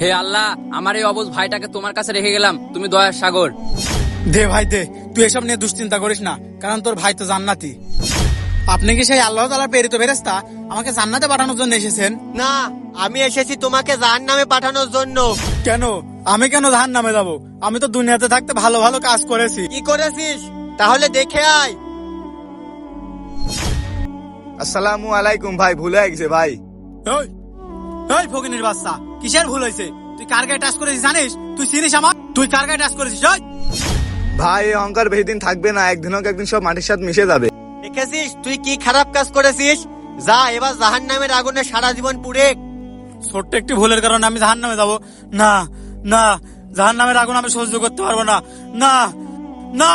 হে আল্লাহ, আমার এই অবুঝ ভাইটাকে তোমার কাছে রেখে গেলাম, তুমি দয়ার সাগর। দে ভাই দে, তুই এসব নিয়ে দুশ্চিন্তা করিস না, কারণ তোর ভাই তো জান্নাতি। আপনি কি সেই আল্লাহ তাআলার প্রেরিত ফেরেশতা আমাকে জান্নাতে পাঠানোর জন্য এসেছেন? না, আমি এসেছি তোমাকে জাহান্নামে পাঠানোর জন্য। কেন? আমি কেন জাহান্নামে যাব? আমি তো দুনিয়াতে থাকতে ভালো ভালো কাজ করেছি। কি করেছিস তাহলে দেখে আয়। আসসালামু আলাইকুম ভাই, ভুলে গেছে ভাই। ওই ওই ফকিনের বাচ্চা, কিসের ভুল হয়েছে? তুই কার গায়ে টাচ করেছিস জানিস? তুই চিনিস আমার? তুই কার গায়ে টাচ করেছিস? ওই ভাই এই অহংকার বেশি দিন থাকবে না, একদিন হোক একদিন সব মাটির সাথে মিশে যাবে। দেখেছিস তুই কি খারাপ কাজ করেছিস? যা এবার জাহান্নামের আগুনে সারা জীবন পুড়ে। ছোট্ট একটি ভুলের কারণে আমি জাহান্নামে যাব? না না, জাহান্নামের আগুন আমি সহ্য করতে পারবো না। না না।